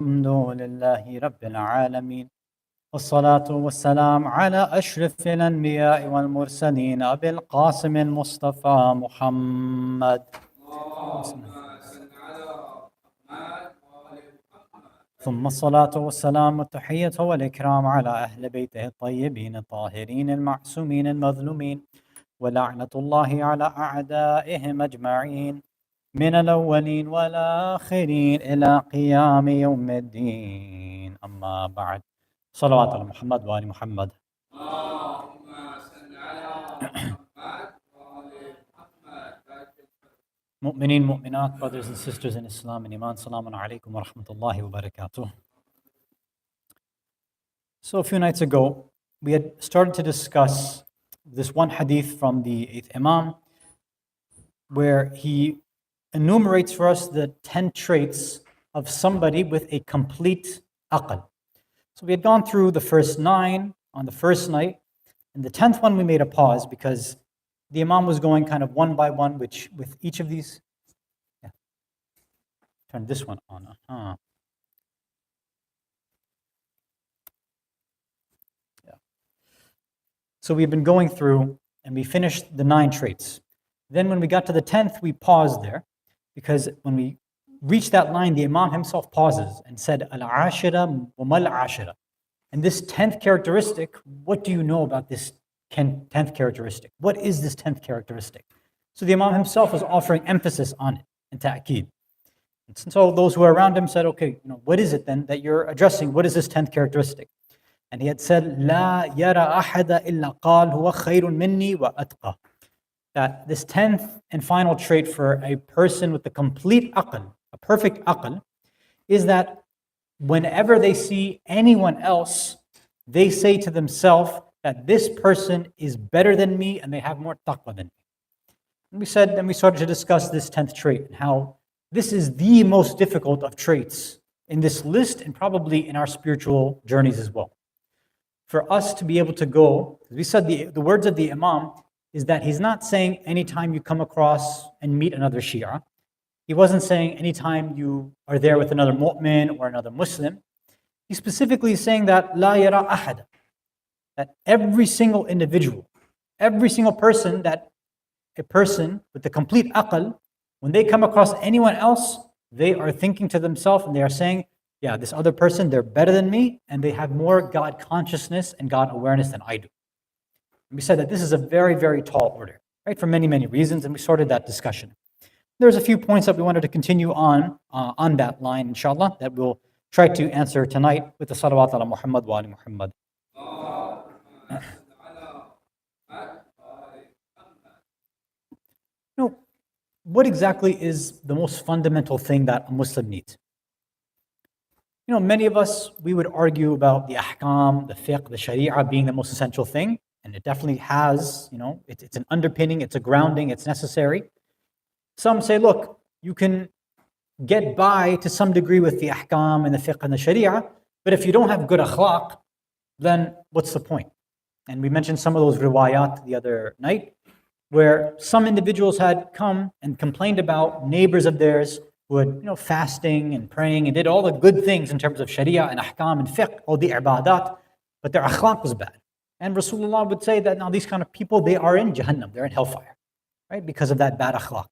الحمد لله رب العالمين والصلاة والسلام على أشرف الأنبياء والمرسلين أبي القاسم المصطفى محمد ثم الصلاة والسلام والتحية والإكرام على أهل بيته الطيبين الطاهرين المعصومين المظلومين ولعنة الله على أعدائهم أجمعين من الأولين والآخرين إلى قيام يوم الدين. أما بعد، صلوات على محمد وآل محمد. اللهم صل على محمد وآل محمد. Mu'mineen, mu'minat, brothers and sisters in Islam and Iman, Salamun alaikum wa rahmatullahi wa barakatuh. So a few nights ago, we had started to discuss this one hadith from the 8th Imam, where he enumerates for us the 10 traits of somebody with a complete aql. So we had gone through the first 9 on the first night, and the 10th one we made a pause because the Imam was going kind of one by one, which with each of these, turn this one on. So we've been going through and we finished the 9 traits. Then when we got to the 10th, we paused there because when we reached that line, the Imam himself pauses and said, Al-ashira wa mal-ashira. And this 10th characteristic, what do you know about this 10th characteristic? What is this 10th characteristic? So the Imam himself was offering emphasis on it and ta'keed. And so those who were around him said, okay, what is it then that you're addressing? What is this 10th characteristic? And he had said, لا يرى أحد إلا قال هو خير مني وأتقى. That this 10th and final trait for a person with the complete aql, a perfect aql, is that whenever they see anyone else, they say to themselves that this person is better than me and they have more taqwa than me. And we started to discuss this 10th trait and how this is the most difficult of traits in this list and probably in our spiritual journeys as well. For us to be able to go, we said the words of the Imam is that he's not saying anytime you come across and meet another Shia. He wasn't saying anytime you are there with another mu'min or another Muslim. He's specifically saying that la yara ahad, that every single individual, every single person, that a person with the complete aql, when they come across anyone else, they are thinking to themselves and they are saying, yeah, this other person, they're better than me and they have more God consciousness and God awareness than I do. And we said that this is a very, very tall order, right? For many, many reasons, and we started that discussion. There's a few points that we wanted to continue on that line, inshallah, that we'll try to answer tonight with the salawat ala Muhammad wa ali Muhammad. What exactly is the most fundamental thing that a Muslim needs? Many of us, we would argue about the ahkam, the fiqh, the sharia being the most essential thing, and it definitely has, it's an underpinning, it's a grounding, it's necessary. Some say, look, you can get by to some degree with the ahkam and the fiqh and the sharia, but if you don't have good akhlaq, then what's the point? And we mentioned some of those riwayat the other night, where some individuals had come and complained about neighbors of theirs who had, fasting and praying and did all the good things in terms of sharia and ahkam and fiqh, all the ibadat, but their akhlaq was bad. And Rasulullah would say that now these kind of people, they are in Jahannam, they're in hellfire, right? Because of that bad akhlaq.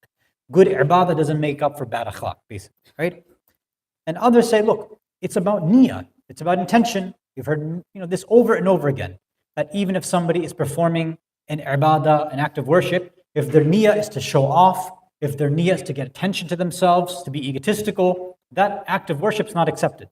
Good ibadah doesn't make up for bad akhlaq, basically, right? And others say, look, it's about niyyah, it's about intention. You've heard this over and over again, that even if somebody is performing an ibadah, an act of worship, if their niyyah is to show off, if their niyyah is to get attention to themselves, to be egotistical, that act of worship is not accepted.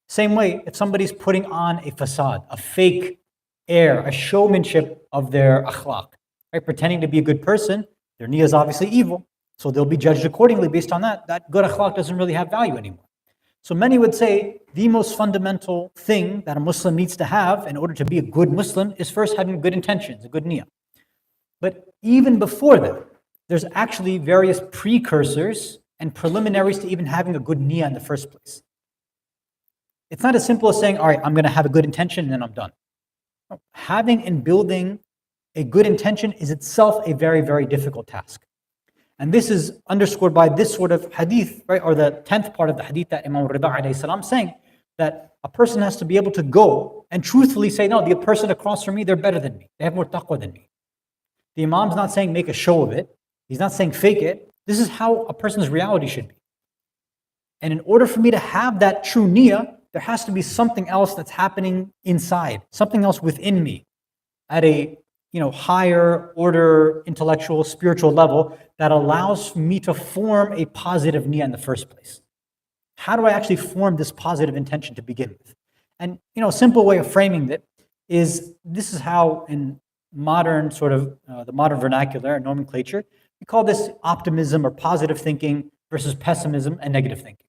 Same way, if somebody's putting on a facade, a fake air, a showmanship of their akhlaq, right? Pretending to be a good person, their niyyah is obviously evil, so they'll be judged accordingly based on that. That good akhlaq doesn't really have value anymore. So many would say the most fundamental thing that a Muslim needs to have in order to be a good Muslim is first having good intentions, a good niyyah. But even before that, there's actually various precursors and preliminaries to even having a good niyyah in the first place. It's not as simple as saying, all right, I'm going to have a good intention and then I'm done. No, having and building a good intention is itself a very, very difficult task. And this is underscored by this sort of hadith, right? Or the 10th part of the hadith that Imam Rida alayhi salam saying that a person has to be able to go and truthfully say, no, the person across from me, they're better than me. They have more taqwa than me. The Imam's not saying make a show of it. He's not saying fake it. This is how a person's reality should be. And in order for me to have that true niyyah, there has to be something else that's happening inside, something else within me at a higher order, intellectual, spiritual level that allows me to form a positive niyyah in the first place. How do I actually form this positive intention to begin with? And a simple way of framing it is this is how in modern the modern vernacular and nomenclature, we call this optimism or positive thinking versus pessimism and negative thinking.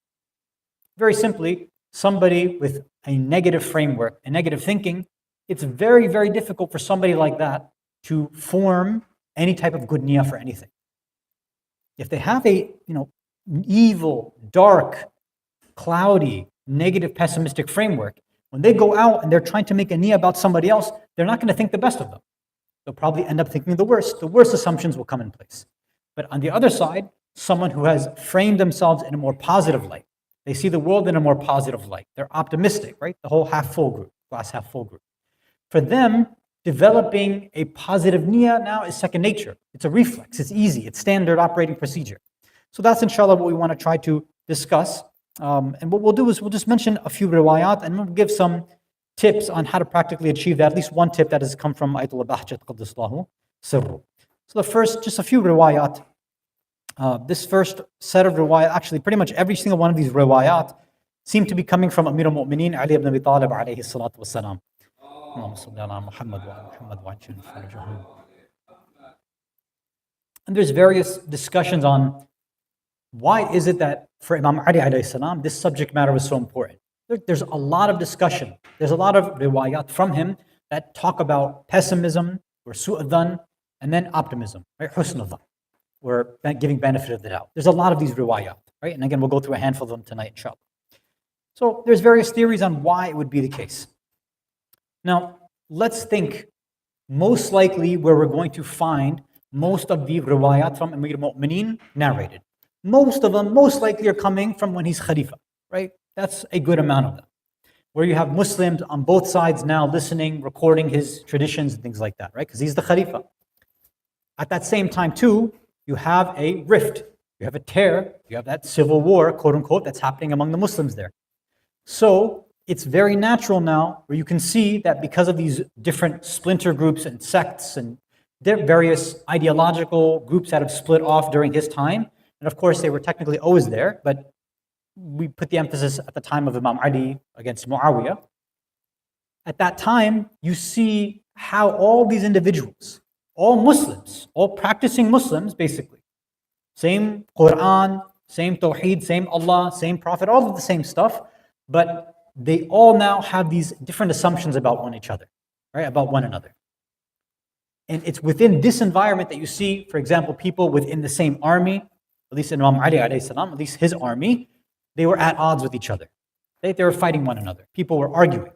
Very simply, somebody with a negative framework and negative thinking, it's very, very difficult for somebody like that to form any type of good niyyah for anything. If they have a evil, dark, cloudy, negative, pessimistic framework, when they go out and they're trying to make a niyyah about somebody else, they're not going to think the best of them. They'll probably end up thinking the worst. The worst assumptions will come in place. But on the other side, someone who has framed themselves in a more positive light, they see the world in a more positive light. They're optimistic, right? The whole half full group, glass half full group. For them, developing a positive niyyah now is second nature. It's a reflex. It's easy. It's standard operating procedure. So that's inshallah what we want to try to discuss. And what we'll do is we'll just mention a few riwayat and we'll give some tips on how to practically achieve that. At least one tip that has come from Ayatollah Bahjat Qaddislahu Sirru. So the first, just a few riwayat. This first set of riwayat, actually pretty much every single one of these riwayat seem to be coming from Amir al-Mu'mineen Ali ibn Abi Talib alayhi salatu wassalam. And there's various discussions on why is it that for Imam Ali alayhi salam, this subject matter was so important. There's a lot of discussion. There's a lot of riwayat from him that talk about pessimism or su'adhan and then optimism, right? Husn adhan, or giving benefit of the doubt. There's a lot of these riwayat, right? And again, we'll go through a handful of them tonight, inshallah. So there's various theories on why it would be the case. Now, let's think most likely where we're going to find most of the riwayat from Amir al-Mu'mineen narrated. Most of them most likely are coming from when he's Khalifa, right? That's a good amount of them. Where you have Muslims on both sides now listening, recording his traditions and things like that, right? Because he's the Khalifa. At that same time too, you have a rift, you have a tear, you have that civil war, quote unquote, that's happening among the Muslims there. So it's very natural now where you can see that because of these different splinter groups and sects and various ideological groups that have split off during his time, and of course they were technically always there, but we put the emphasis at the time of Imam Ali against Muawiyah. At that time, you see how all these individuals, all Muslims, all practicing Muslims basically, same Quran, same Tawheed, same Allah, same Prophet, all of the same stuff, but they all now have these different assumptions about each other, right? About one another. And it's within this environment that you see, for example, people within the same army, at least in Imam Ali alayhi salam, at least his army, they were at odds with each other. They were fighting one another. People were arguing.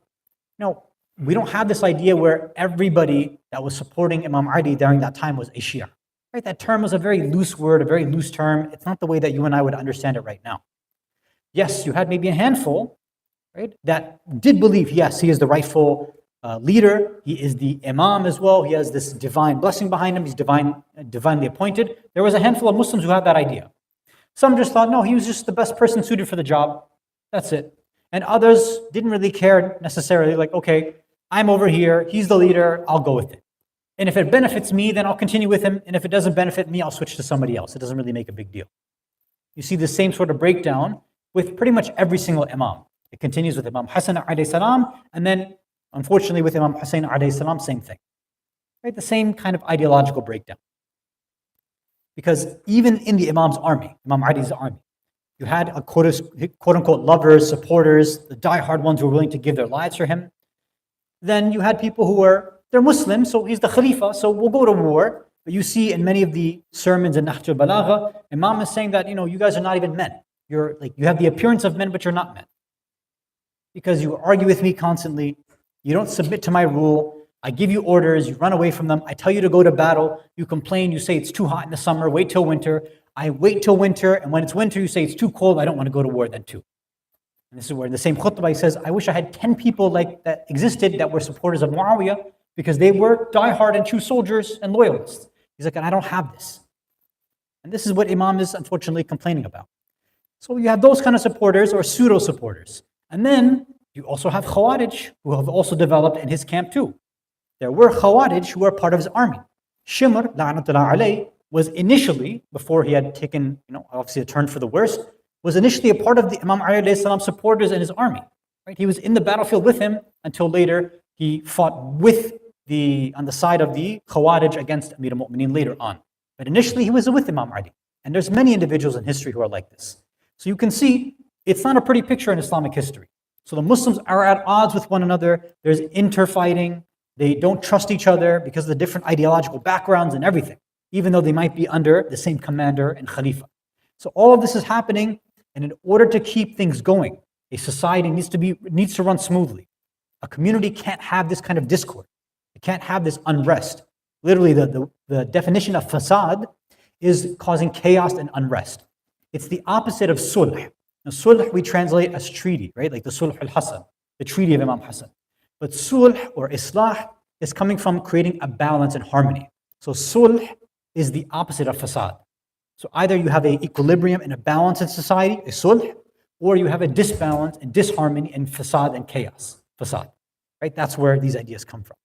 No, we don't have this idea where everybody that was supporting Imam Ali during that time was a Shia. Right? That term was a very loose word, a very loose term. It's not the way that you and I would understand it right now. Yes, you had maybe a handful, right, that did believe, yes, he is the rightful leader. He is the Imam as well. He has this divine blessing behind him. He's divinely appointed. There was a handful of Muslims who had that idea. Some just thought, no, he was just the best person suited for the job. That's it. And others didn't really care necessarily, like, okay, I'm over here, he's the leader, I'll go with it. And if it benefits me, then I'll continue with him. And if it doesn't benefit me, I'll switch to somebody else. It doesn't really make a big deal. You see the same sort of breakdown with pretty much every single Imam. It continues with Imam Hasan alayhi salam, and then unfortunately with Imam Hussein alayhi salam, same thing. Right? The same kind of ideological breakdown. Because even in the Imam's army, Imam Ali's army, you had a quote-unquote lovers, supporters, the die-hard ones who were willing to give their lives for him. Then you had people who they're Muslims, so he's the Khalifa, so we'll go to war. But you see in many of the sermons in Nahj al-Balagha, Imam is saying that, you guys are not even men. You have the appearance of men, but you're not men. Because you argue with me constantly, you don't submit to my rule, I give you orders, you run away from them, I tell you to go to battle, you complain, you say it's too hot in the summer, wait till winter, I wait till winter, and when it's winter, you say it's too cold, I don't want to go to war then too. And this is where in the same khutbah he says, I wish I had 10 people like that existed that were supporters of Muawiyah because they were diehard and true soldiers and loyalists. He's like, and I don't have this. And this is what Imam is unfortunately complaining about. So you have those kind of supporters or pseudo-supporters. And then you also have Khawarij who have also developed in his camp too. There were Khawarij who were part of his army. Shimr, la'natullah alayh, was initially, before he had taken, obviously a turn for the worse, was initially a part of the Imam Ali alayhi salam supporters in his army. Right? He was in the battlefield with him until later he fought on the side of the Khawarij against Amir al-Mu'mineen later on. But initially he was with Imam Ali. And there's many individuals in history who are like this. So you can see, it's not a pretty picture in Islamic history. So the Muslims are at odds with one another. There's interfighting. They don't trust each other because of the different ideological backgrounds and everything, even though they might be under the same commander and Khalifa. So all of this is happening, and in order to keep things going, a society needs to run smoothly. A community can't have this kind of discord. It can't have this unrest. Literally, the definition of fasad is causing chaos and unrest. It's the opposite of sulh. Now, sulh we translate as treaty, right? Like the sulh al-Hasan, the treaty of Imam Hasan. But sulh or islah is coming from creating a balance and harmony. So sulh is the opposite of fasad. So either you have an equilibrium and a balance in society, a sulh, or you have a disbalance and disharmony and fasad and chaos, fasad. Right? That's where these ideas come from.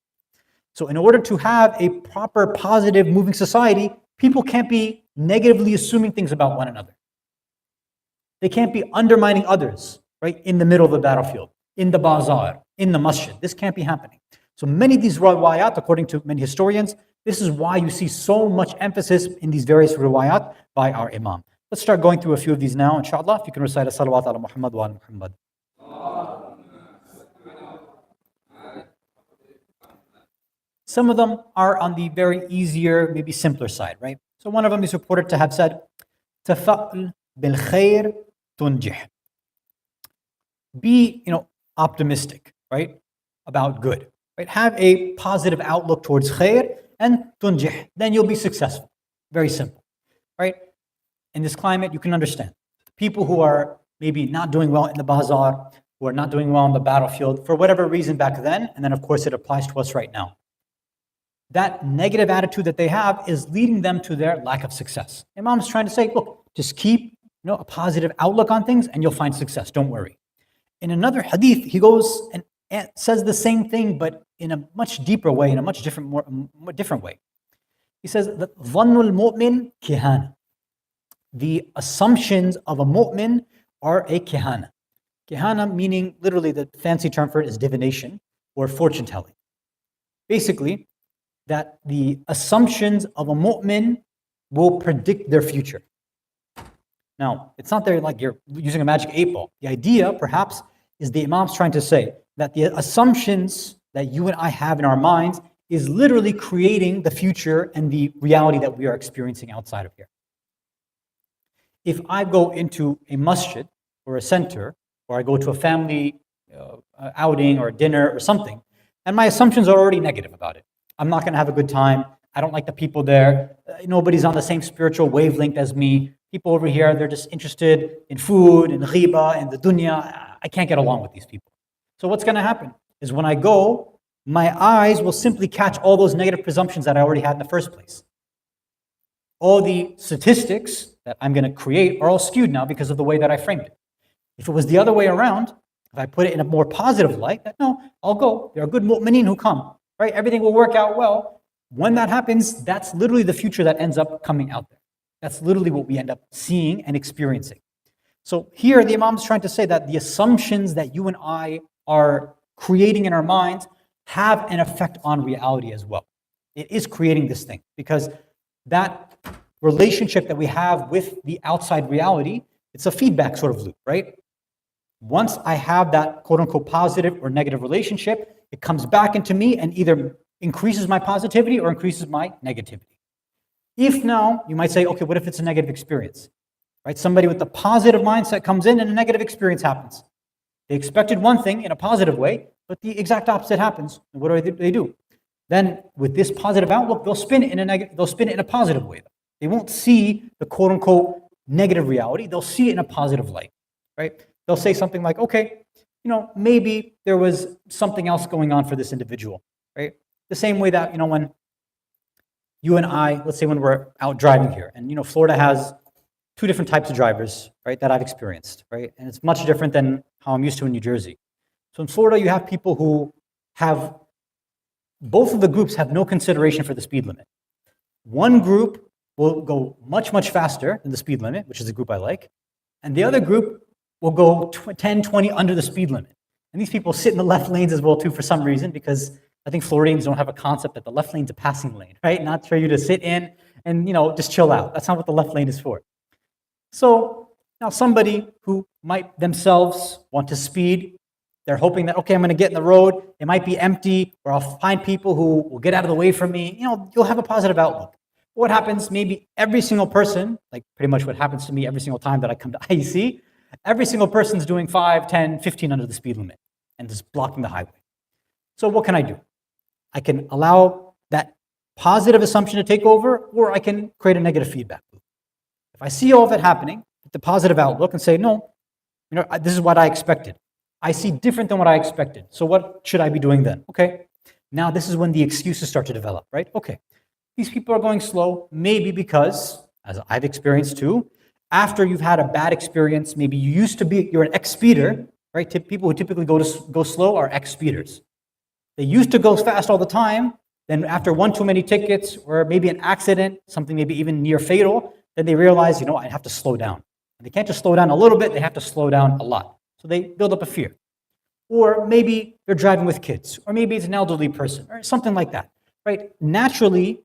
So in order to have a proper, positive, moving society, people can't be negatively assuming things about one another. They can't be undermining others, right? In the middle of the battlefield, in the bazaar, in the masjid. This can't be happening. So many of these riwayat, according to many historians, this is why you see so much emphasis in these various riwayat by our Imam. Let's start going through a few of these now, inshallah. If you can recite a salawat ala Muhammad wa ala Muhammad. Some of them are on the very easier, maybe simpler side, right? So one of them is reported to have said, Tafa'l bil khair tunjih. Be, optimistic, right? About good, right? Have a positive outlook towards khair and tunjih. Then you'll be successful. Very simple, right? In this climate, you can understand. People who are maybe not doing well in the bazaar, who are not doing well on the battlefield, for whatever reason back then, and then of course it applies to us right now. That negative attitude that they have is leading them to their lack of success. Imam's trying to say, look, just keep a positive outlook on things and you'll find success, don't worry. In another hadith, he goes and says the same thing, but in a much deeper way, in a much different, more different way. He says that dhannul mu'min kihana. The assumptions of a mu'min are a kihana. Kihana meaning, literally the fancy term for it is divination or fortune telling. Basically, that the assumptions of a mu'min will predict their future. Now, it's not there like you're using a magic 8-ball. The idea, perhaps, is the Imam's trying to say that the assumptions that you and I have in our minds is literally creating the future and the reality that we are experiencing outside of here. If I go into a masjid or a center, or I go to a family outing or dinner or something, and my assumptions are already negative about it. I'm not going to have a good time. I don't like the people there. Nobody's on the same spiritual wavelength as me. People over here, they're just interested in food, in ghiba, in the dunya. I can't get along with these people. So what's going to happen is when I go, my eyes will simply catch all those negative presumptions that I already had in the first place. All the statistics that I'm going to create are all skewed now because of the way that I framed it. If it was the other way around, if I put it in a more positive light, that no, I'll go. There are good mu'mineen who come. Right? Everything will work out well. When that happens, that's literally the future that ends up coming out there. That's literally what we end up seeing and experiencing. So here the Imam is trying to say that the assumptions that you and I are creating in our minds have an effect on reality as well. It is creating this thing because that relationship that we have with the outside reality, it's a feedback sort of loop, right? Once I have that quote unquote positive or negative relationship, it comes back into me and either increases my positivity or increases my negativity. If now, you might say, okay, what if it's a negative experience? Right? Somebody with a positive mindset comes in and a negative experience happens. They expected one thing in a positive way, but the exact opposite happens. And what do they do? Then with this positive outlook, they'll spin it in a positive way. They won't see the quote unquote negative reality. They'll see it in a positive light, right? They'll say something like, okay, maybe there was something else going on for this individual, right? The same way that, when you and I, let's say when we're out driving here, and Florida has two different types of drivers, right, that I've experienced, right? And it's much different than how I'm used to in New Jersey. So in Florida, you have people who have, both of the groups have no consideration for the speed limit. One group will go much, much faster than the speed limit, which is the group I like, and the other group will go 10, 20 under the speed limit. And these people sit in the left lanes as well too for some reason, because I think Floridians don't have a concept that the left lane's a passing lane, right? Not for you to sit in and just chill out. That's not what the left lane is for. So now somebody who might themselves want to speed, they're hoping that, okay, I'm going to get in the road, it might be empty, or I'll find people who will get out of the way from me. You'll have a positive outlook. What happens, maybe every single person, like pretty much what happens to me every single time that I come to IEC, every single person's doing 5, 10, 15 under the speed limit and just blocking the highway. So what can I do? I can allow that positive assumption to take over, or I can create a negative feedback loop. If I see all of it happening, with the positive outlook and say, no, this is what I expected. I see different than what I expected. So what should I be doing then? Okay, now this is when the excuses start to develop, right? Okay, these people are going slow, maybe because, as I've experienced too, after you've had a bad experience, maybe you're an ex-speeder, right? People who typically go slow are ex-speeders. They used to go fast all the time. Then after one too many tickets, or maybe an accident, something maybe even near fatal, then they realize, I have to slow down. And they can't just slow down a little bit, they have to slow down a lot. So they build up a fear. Or maybe they're driving with kids, or maybe it's an elderly person, or something like that, right? Naturally,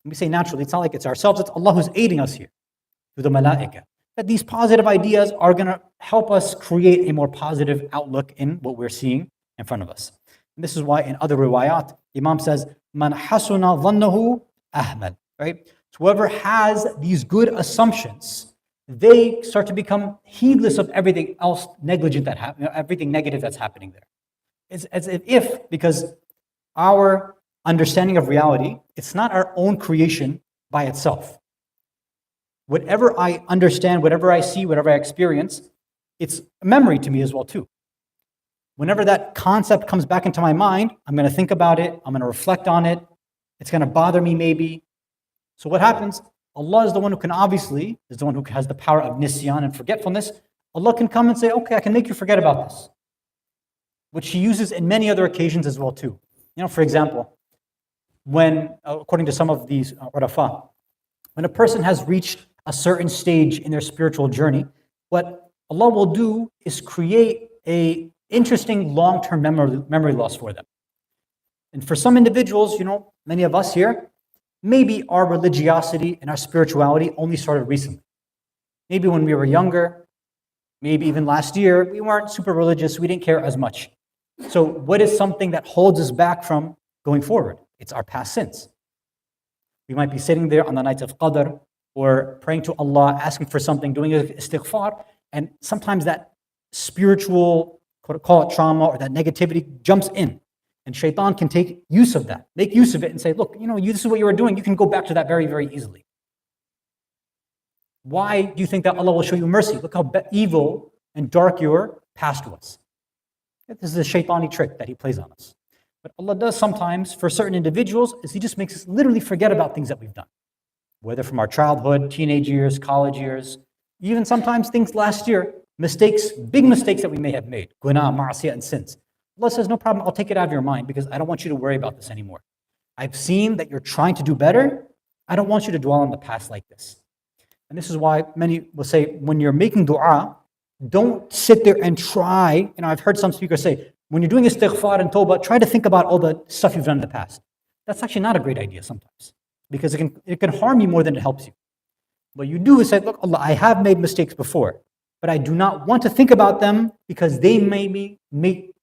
when we say naturally, it's not like it's ourselves, it's Allah who's aiding us here, through the malaika. That these positive ideas are going to help us create a more positive outlook in what we're seeing in front of us. And this is why in other riwayat, Imam says, Man hasuna dhannahu ahmal, right? So whoever has these good assumptions, they start to become heedless of everything else negligent that happens, everything negative that's happening there. It's as if, because our understanding of reality, it's not our own creation by itself. Whatever I understand, whatever I see, whatever I experience, it's a memory to me as well too. Whenever that concept comes back into my mind, I'm going to think about it, I'm going to reflect on it, it's going to bother me maybe. So what happens? Allah is the one who can is the one who has the power of nisyan and forgetfulness. Allah can come and say, okay, I can make you forget about this. Which He uses in many other occasions as well too. For example, when, according to some of these urafa, when a person has reached a certain stage in their spiritual journey, what Allah will do is create a interesting long-term memory loss for them. And for some individuals, many of us here, maybe our religiosity and our spirituality only started recently. Maybe when we were younger, maybe even last year, we weren't super religious, we didn't care as much. So what is something that holds us back from going forward? It's our past sins. We might be sitting there on the nights of Qadr, or praying to Allah, asking for something, doing istighfar, and sometimes that spiritual, call it trauma, or that negativity jumps in. And shaitan can take use of that, make use of it and say, look, this is what you were doing, you can go back to that very, very easily. Why do you think that Allah will show you mercy? Look how evil and dark your past was. This is a shaitani trick that he plays on us. But Allah does sometimes, for certain individuals, is He just makes us literally forget about things that we've done. Whether from our childhood, teenage years, college years, even sometimes things last year, mistakes, big mistakes that we may have made, guna, ma'asiyah, and sins. Allah says, no problem, I'll take it out of your mind because I don't want you to worry about this anymore. I've seen that you're trying to do better. I don't want you to dwell on the past like this. And this is why many will say, when you're making dua, don't sit there and try. I've heard some speakers say, when you're doing istighfar and tawbah, try to think about all the stuff you've done in the past. That's actually not a great idea sometimes, because it can harm you more than it helps you. What you do is say, look, Allah, I have made mistakes before, but I do not want to think about them because they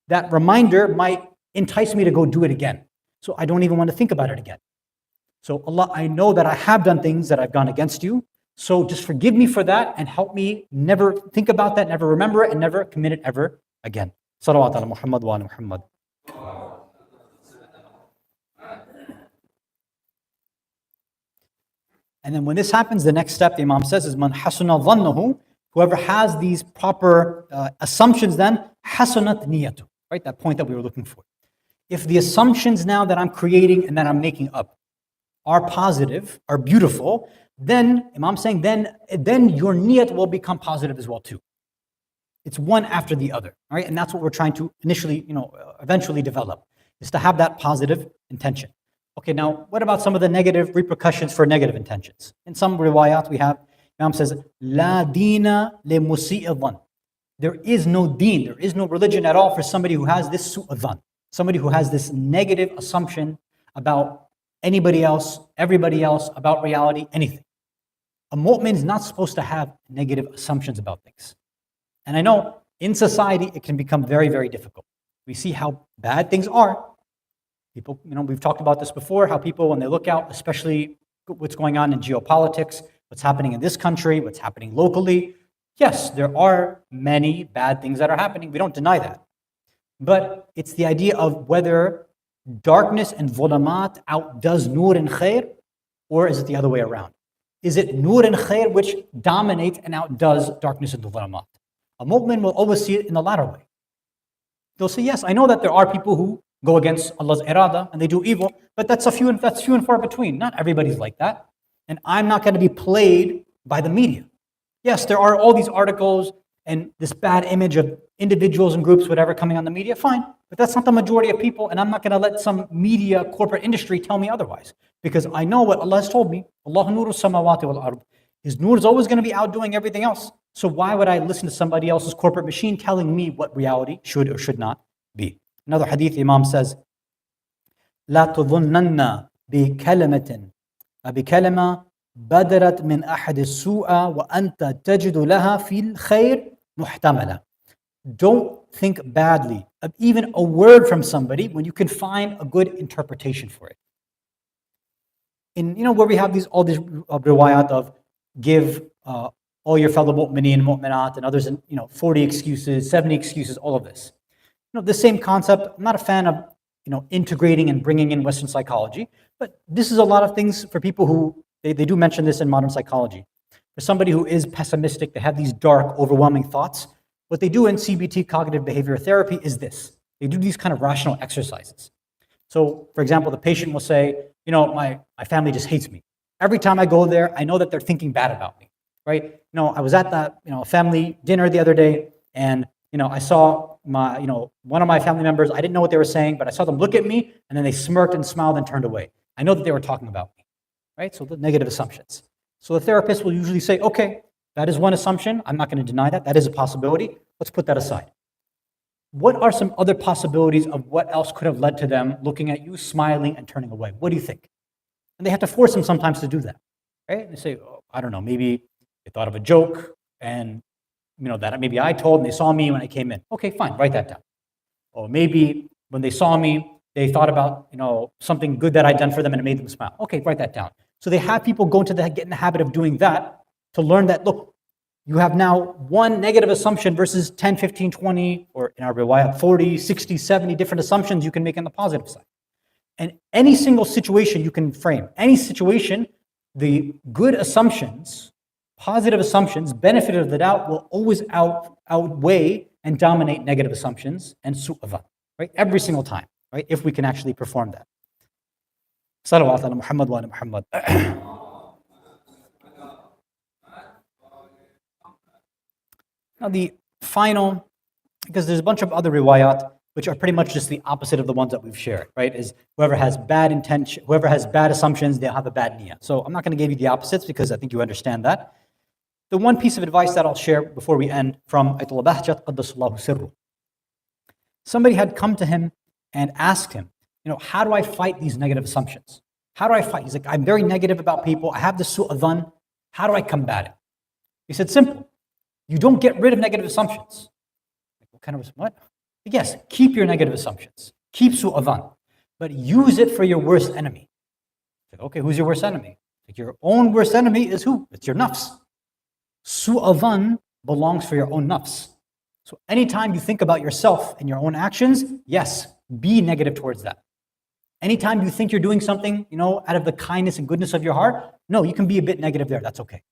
that reminder might entice me to go do it again. So I don't even want to think about it again. So Allah, I know that I have done things that I've gone against you. So just forgive me for that and help me never think about that, never remember it, and never commit it ever again. Salawat ala Muhammad wa ala Muhammad. And then when this happens, the next step the Imam says is man hasuna dhannuhu, whoever has these proper assumptions, then hasunat niyatu, right? That point that we were looking for. If the assumptions now that I'm creating and that I'm making up are positive, are beautiful, then Imam's saying then your niyat will become positive as well too. It's one after the other, right? And that's what we're trying to initially, eventually develop, is to have that positive intention. Okay, now what about some of the negative repercussions for negative intentions? In some riwayat we have, Imam says, La dina le musi'adhan. There is no deen, there is no religion at all for somebody who has this su'adhan, somebody who has this negative assumption about anybody else, everybody else, about reality, anything. A mu'min is not supposed to have negative assumptions about things. And I know in society it can become very, very difficult. We see how bad things are. People, we've talked about this before, how people, when they look out, especially what's going on in geopolitics, what's happening in this country, what's happening locally. Yes, there are many bad things that are happening. We don't deny that. But it's the idea of whether darkness and dhulamat outdoes nur and khair, or is it the other way around? Is it nur and khair which dominates and outdoes darkness and dhulamat? A mu'min will always see it in the latter way. They'll say, yes, I know that there are people who go against Allah's irada and they do evil, but that's few and far between. Not everybody's like that. And I'm not going to be played by the media. Yes, there are all these articles and this bad image of individuals and groups, whatever, coming on the media, fine. But that's not the majority of people, and I'm not going to let some media, corporate industry tell me otherwise. Because I know what Allah has told me, Allahu nuru samawati wal ard. His nur is always going to be outdoing everything else. So why would I listen to somebody else's corporate machine telling me what reality should or should not be? Another hadith, the Imam says, لا تظنن بكلمة بدرت من أحد السوء وأنت تجد لها في الخير محتملة. Don't think badly of even a word from somebody when you can find a good interpretation for it. In where we have all these riwayat of give all your fellow mu'mineen, mu'minat, and others, 40 excuses, 70 excuses, all of this. The same concept. I'm not a fan of integrating and bringing in Western psychology, but this is a lot of things for people who they do mention this in modern psychology. For somebody who is pessimistic, they have these dark, overwhelming thoughts. What they do in CBT, cognitive behavioral therapy, is this. They do these kind of rational exercises. So, for example, the patient will say, my family just hates me. Every time I go there, I know that they're thinking bad about me, right? I was at that, family dinner the other day, and I saw one of my family members. I didn't know what they were saying, but I saw them look at me, and then they smirked and smiled and turned away. I know that they were talking about me, right? So the negative assumptions. So the therapist will usually say, okay, that is one assumption. I'm not going to deny that. That is a possibility. Let's put that aside. What are some other possibilities of what else could have led to them looking at you, smiling, and turning away? What do you think? And they have to force them sometimes to do that, right? They say, I don't know, maybe they thought of a joke, and that maybe I told, and they saw me when I came in. Okay, fine, write that down. Or maybe when they saw me, they thought about something good that I'd done for them and it made them smile. Okay, write that down. So they have people get in the habit of doing that to learn that, look, you have now one negative assumption versus 10, 15, 20, or in our riwayat, 40, 60, 70 different assumptions you can make on the positive side. And any single situation you can frame, any situation, the good assumptions, positive assumptions, benefit of the doubt will always outweigh and dominate negative assumptions and su'adhan, right? Every single time, right? If we can actually perform that. Salawat ala Muhammad wa ala Muhammad. Now the final, because there's a bunch of other riwayat which are pretty much just the opposite of the ones that we've shared, right? Is whoever has bad intention, whoever has bad assumptions, they'll have a bad niyyah. So I'm not going to give you the opposites because I think you understand that. The one piece of advice that I'll share before we end from Ayatollah Bahjat Qaddasallahu Sirru. Somebody had come to him and asked him, how do I fight these negative assumptions? How do I fight? He's like, I'm very negative about people. I have this su'adhan. How do I combat it? He said, simple. You don't get rid of negative assumptions. Like, what kind of, what? Yes, keep your negative assumptions. Keep su'adhan. But use it for your worst enemy. Like, okay, who's your worst enemy? Like, your own worst enemy is who? It's your nafs. Su'adhan belongs for your own nafs. So anytime you think about yourself and your own actions, yes, be negative towards that. Anytime you think you're doing something, out of the kindness and goodness of your heart, No, you can be a bit negative there. That's okay.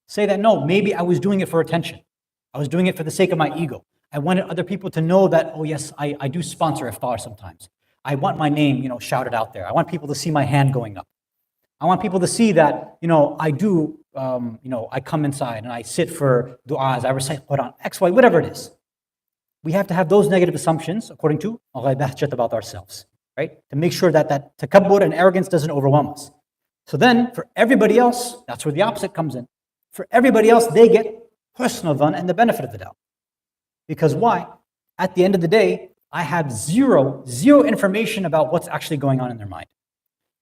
Say that, no, maybe I was doing it for attention. I was doing it for the sake of my ego. I wanted other people to know that, oh yes, I do sponsor iftar sometimes. I want my name, shouted out there. I want people to see my hand going up. I want people to see that, I do, I come inside and I sit for du'as, I recite Quran, X, Y, whatever it is. We have to have those negative assumptions according to bahjat about ourselves, right? To make sure that takabbur and arrogance doesn't overwhelm us. So then for everybody else, that's where the opposite comes in. For everybody else, they get husn dhan and the benefit of the doubt. Because why? At the end of the day, I have zero information about what's actually going on in their mind.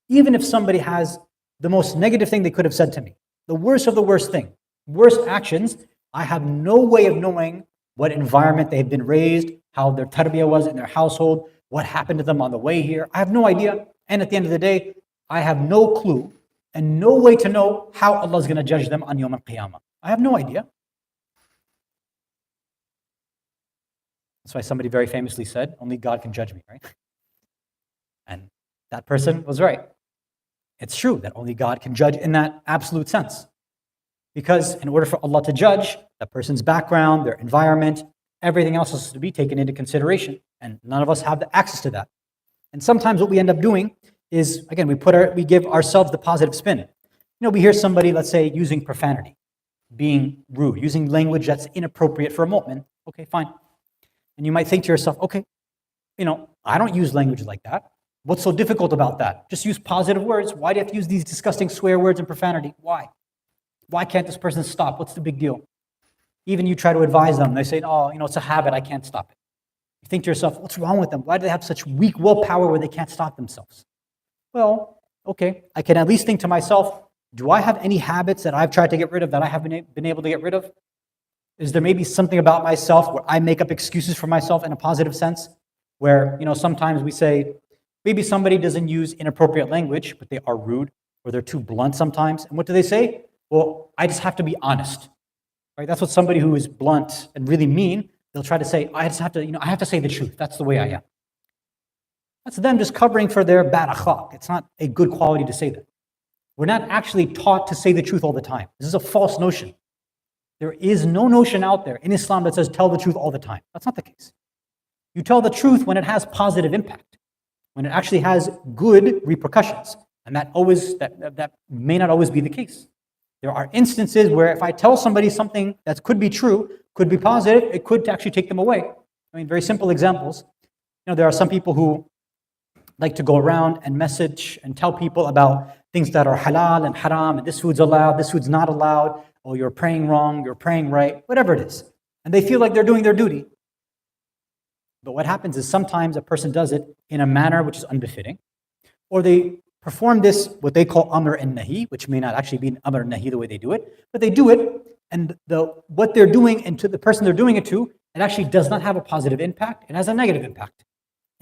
Even if somebody has the most negative thing they could have said to me, the worst of the worst thing, worst actions, I have no way of knowing what environment they've been raised, how their tarbiyah was in their household, what happened to them on the way here. I have no idea. And at the end of the day, I have no clue and no way to know how Allah is going to judge them on Yawm al-Qiyamah. I have no idea. That's why somebody very famously said, only God can judge me, right? And that person was right. It's true that only God can judge in that absolute sense. Because in order for Allah to judge, that person's background, their environment, everything else is to be taken into consideration. And none of us have the access to that. And sometimes what we end up doing is, again, we give ourselves the positive spin. We hear somebody, let's say, using profanity, being rude, using language that's inappropriate for a mu'min. Okay, fine. And you might think to yourself, okay, I don't use language like that. What's so difficult about that? Just use positive words. Why do you have to use these disgusting swear words and profanity? Why? Why can't this person stop? What's the big deal? Even you try to advise them. They say, oh, it's a habit. I can't stop it. You think to yourself, what's wrong with them? Why do they have such weak willpower where they can't stop themselves? Well, okay, I can at least think to myself, do I have any habits that I've tried to get rid of that I haven't been able to get rid of? Is there maybe something about myself where I make up excuses for myself in a positive sense? Where, sometimes we say, maybe somebody doesn't use inappropriate language, but they are rude, or they're too blunt sometimes. And what do they say? Well, I just have to be honest. Right? That's what somebody who is blunt and really mean, they'll try to say, I just have to, I have to say the truth. That's the way I am. That's them just covering for their bad akhlaq. It's not a good quality to say that. We're not actually taught to say the truth all the time. This is a false notion. There is no notion out there in Islam that says tell the truth all the time. That's not the case. You tell the truth when it has positive impact, when it actually has good repercussions. And that may not always be the case. There are instances where if I tell somebody something that could be true, could be positive, it could actually take them away. Very simple examples. There are some people who like to go around and message and tell people about things that are halal and haram, and this food's allowed, this food's not allowed, or you're praying wrong, you're praying right, whatever it is. And they feel like they're doing their duty. But what happens is sometimes a person does it in a manner which is unbefitting, or they perform this, what they call amr and nahi, which may not actually be an amr and nahi the way they do it, but they do it, and what they're doing, and to the person they're doing it to, it actually does not have a positive impact, it has a negative impact.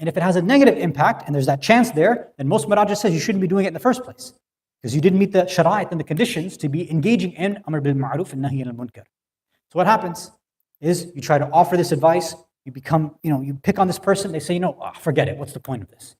And if it has a negative impact, and there's that chance there, then most Marajah says you shouldn't be doing it in the first place, because you didn't meet the sharaa'it and the conditions to be engaging in amr bil ma'ruf and nahi al munkar. So what happens is you try to offer this advice, you become, you pick on this person, they say, forget it, what's the point of this?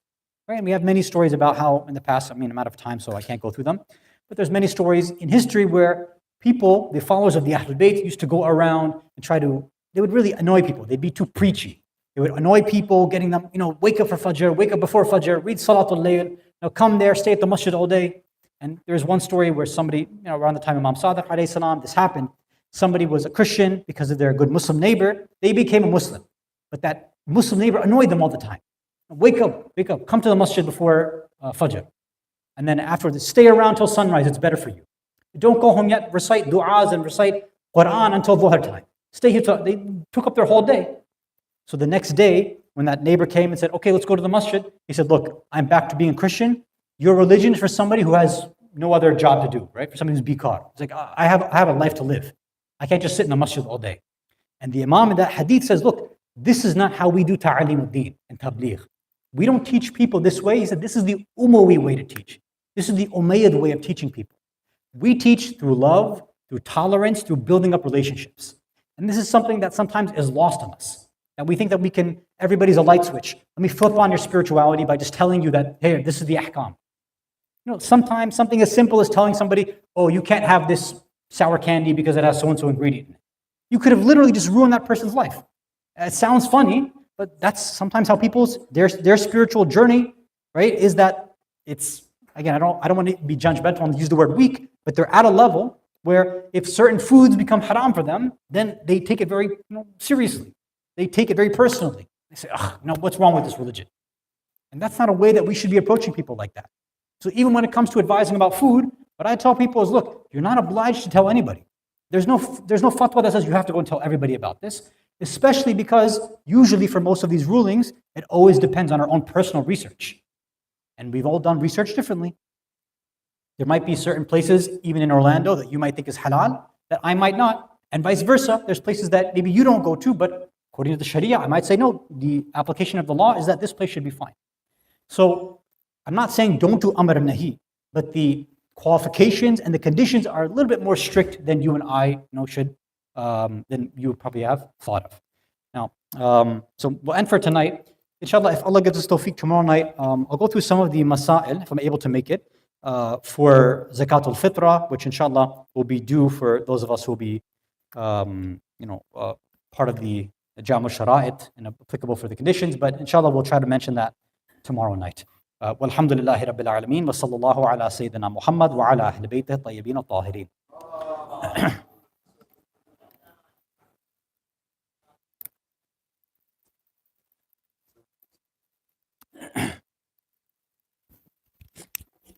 Right? And we have many stories about how in the past, I'm out of time, so I can't go through them, but there's many stories in history where people, the followers of the Ahlul Bayt, used to go around and they would really annoy people. They'd be too preachy. They would annoy people, getting them, wake up for Fajr, wake up before Fajr, read Salatul Layl, come there, stay at the masjid all day. And there's one story where somebody, around the time of Imam Sadiq alayhi salam, this happened. Somebody was a Christian because of their good Muslim neighbor. They became a Muslim. But that Muslim neighbor annoyed them all the time. Wake up, come to the masjid before Fajr. And then afterwards, stay around till sunrise, it's better for you. Don't go home yet, recite du'as and recite Quran until Dhuhr time. Stay here till, they took up their whole day. So the next day, when that neighbor came and said, okay, let's go to the masjid, he said, look, I'm back to being a Christian. Your religion is for somebody who has no other job to do, right? For somebody who's bikar. It's like, I have a life to live. I can't just sit in the masjid all day. And the Imam in that hadith says, look, this is not how we do ta'alim ad-din and tabligh. We don't teach people this way. He said, this is the Umayyad way to teach. This is the Umayyad way of teaching people. We teach through love, through tolerance, through building up relationships. And this is something that sometimes is lost on us. That we think that everybody's a light switch. Let me flip on your spirituality by just telling you that, hey, this is the ahkam. Sometimes something as simple as telling somebody, oh, you can't have this sour candy because it has so-and-so ingredient in it. You could have literally just ruined that person's life. It sounds funny, but that's sometimes how their spiritual journey, right, is that it's, again, I don't want to be judgmental and use the word weak, but they're at a level where if certain foods become haram for them, then they take it very seriously. They take it very personally. They say, what's wrong with this religion? And that's not a way that we should be approaching people like that. So even when it comes to advising about food, what I tell people is, look, you're not obliged to tell anybody. There's no fatwa that says you have to go and tell everybody about this, especially because usually for most of these rulings, it always depends on our own personal research. And we've all done research differently. There might be certain places, even in Orlando, that you might think is halal, that I might not. And vice versa, there's places that maybe you don't go to, but according to the Sharia, I might say, no, the application of the law is that this place should be fine. So I'm not saying don't do amr and nahi, but the qualifications and the conditions are a little bit more strict than you and I should, than you would probably have thought of. Now, so we'll end for tonight. Inshallah, if Allah gives us tawfiq tomorrow night, I'll go through some of the masail, if I'm able to make it, for Zakatul Fitra, which inshallah will be due for those of us who will be, part of the Jamu Shara'it and applicable for the conditions, but inshallah we'll try to mention that tomorrow night. Walhamdulillahi Rabbil Alameen, wa sallallahu ala Sayyidina Muhammad wa ala Ahl Baytih Tayyibin al-Tahirin.